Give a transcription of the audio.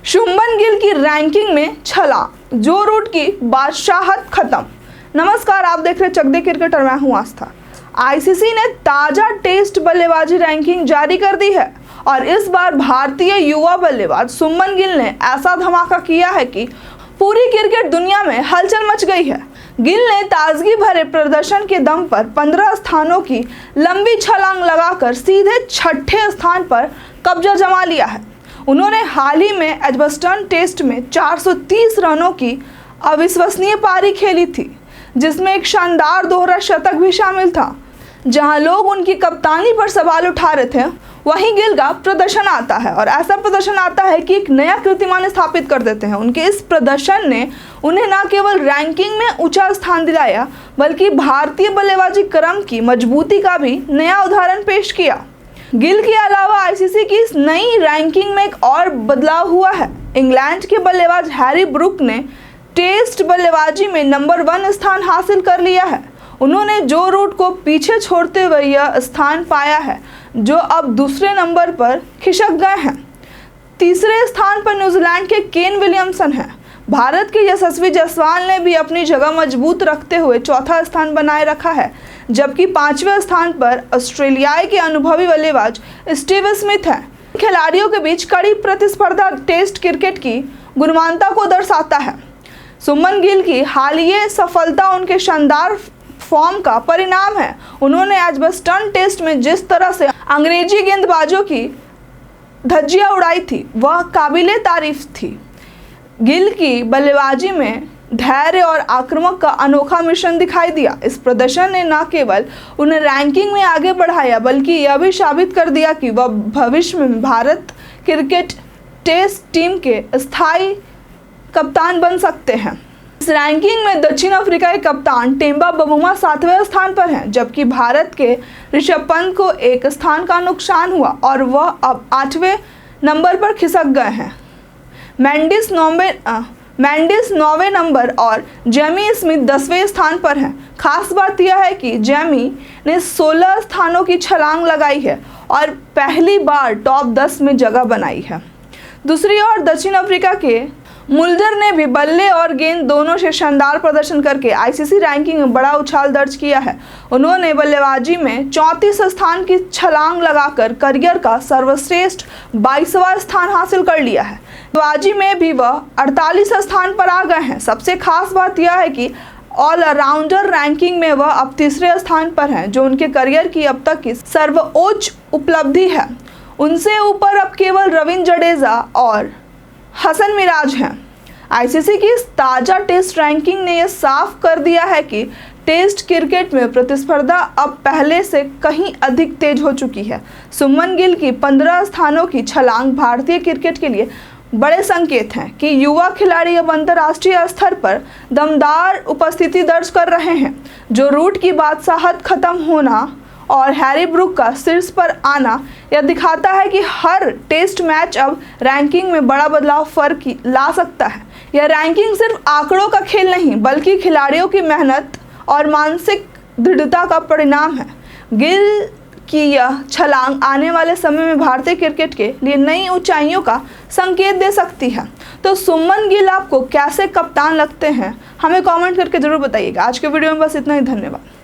शुभमन गिल की रैंकिंग में छलांग, जो रूट की बादशाहत खत्म। नमस्कार, आप देख रहे चक दे क्रिकेट और मैं हूं आस्था। आईसीसी ने ताजा टेस्ट बल्लेबाजी रैंकिंग जारी कर दी है और इस बार भारतीय युवा बल्लेबाज शुभमन गिल ने ऐसा धमाका किया है कि पूरी क्रिकेट दुनिया में हलचल मच गई है। गिल ने ताजगी भरे प्रदर्शन के दम पर 15 स्थानों की लंबी छलांग लगाकर सीधे छठे स्थान पर कब्जा जमा लिया है। उन्होंने हाल ही में एजबस्टन टेस्ट में 430 रनों की अविश्वसनीय पारी खेली थी, जिसमें एक शानदार दोहरा शतक भी शामिल था। जहां लोग उनकी कप्तानी पर सवाल उठा रहे थे, वहीं गिल का प्रदर्शन आता है और ऐसा प्रदर्शन आता है कि एक नया कीर्तिमान स्थापित कर देते हैं। उनके इस प्रदर्शन ने उन्हें न केवल रैंकिंग में ऊंचा स्थान दिलाया, बल्कि भारतीय बल्लेबाजी क्रम की मजबूती का भी नया उदाहरण पेश किया। गिल के अलावा आईसीसी की इस नई रैंकिंग में एक और बदलाव हुआ है। इंग्लैंड के बल्लेबाज हैरी ब्रूक ने टेस्ट बल्लेबाजी में नंबर 1 स्थान हासिल कर लिया है। उन्होंने जो रूट को पीछे छोड़ते हुए यह स्थान पाया है, जो अब दूसरे नंबर पर खिसक गए हैं। तीसरे स्थान पर न्यूजीलैंड के केन विलियमसन हैं। भारत के यशस्वी जायसवाल ने भी अपनी जगह मजबूत रखते हुए चौथा स्थान बनाए रखा है, जबकि 5वें स्थान पर ऑस्ट्रेलियाई के अनुभवी बल्लेबाज स्टीव स्मिथ हैं। खिलाड़ियों के बीच कड़ी प्रतिस्पर्धा टेस्ट क्रिकेट की गुणवत्ता को दर्शाता है। शुभमन गिल की हालिया सफलता उनके शानदार फॉर्म का परिणाम है। उन्होंने एजबस्टन टेस्ट में जिस तरह से अंग्रेजी गेंदबाजों की धज्जियां उड़ाई थी, वह काबिले तारीफ थी। गिल की बल्लेबाजी में धैर्य और आक्रामक का अनोखा मिश्रण दिखाई दिया। इस प्रदर्शन ने न केवल उन्हें रैंकिंग में आगे बढ़ाया, बल्कि यह भी साबित कर दिया कि वह भविष्य में भारत क्रिकेट टेस्ट टीम के स्थायी कप्तान बन सकते हैं। इस रैंकिंग में दक्षिण अफ्रीका के कप्तान टेम्बा बवुमा 7वें स्थान पर हैं, जबकि भारत के ऋषभ पंत को एक स्थान का नुकसान हुआ और वह अब 8वें नंबर पर खिसक गए हैं। मैंडिस 9वें नंबर और जेमी स्मिथ 10वें स्थान पर हैं। खास बात यह है कि जेमी ने 16 स्थानों की छलांग लगाई है और पहली बार टॉप 10 में जगह बनाई है। दूसरी ओर दक्षिण अफ्रीका के मुल्डर ने भी बल्ले और गेंद दोनों से शानदार प्रदर्शन करके आईसीसी रैंकिंग में बड़ा उछाल दर्ज किया है। उन्होंने बल्लेबाजी में 34 स्थान की छलांग लगाकर करियर का सर्वश्रेष्ठ 22वां स्थान हासिल कर लिया है। बल्लेबाजी में भी वह 48 स्थान पर आ गए हैं। सबसे खास बात यह है कि ऑलराउंडर रैंकिंग में वह अब तीसरे स्थान पर हैं, जो उनके करियर की अब तक की सर्वोच्च उपलब्धि है। उनसे ऊपर अब केवल रविंद्र जडेजा और हसन मिराज हैं। आईसीसी की इस ताज़ा टेस्ट रैंकिंग ने यह साफ कर दिया है कि टेस्ट क्रिकेट में प्रतिस्पर्धा अब पहले से कहीं अधिक तेज हो चुकी है। शुभमन गिल की 15 स्थानों की छलांग भारतीय क्रिकेट के लिए बड़े संकेत हैं कि युवा खिलाड़ी अब अंतर्राष्ट्रीय स्तर पर दमदार उपस्थिति दर्ज कर रहे हैं। जो रूट की बादशाहत खत्म होना और हैरी ब्रूक का शीर्ष पर आना यह दिखाता है कि हर टेस्ट मैच अब रैंकिंग में बड़ा बदलाव फर्क ला सकता है। यह रैंकिंग सिर्फ आंकड़ों का खेल नहीं, बल्कि खिलाड़ियों की मेहनत और मानसिक दृढ़ता का परिणाम है। गिल की यह छलांग आने वाले समय में भारतीय क्रिकेट के लिए नई ऊंचाइयों का संकेत दे सकती है। तो शुभमन गिल आपको कैसे कप्तान लगते हैं, हमें कमेंट करके जरूर बताइएगा। आज के वीडियो में बस इतना ही। धन्यवाद।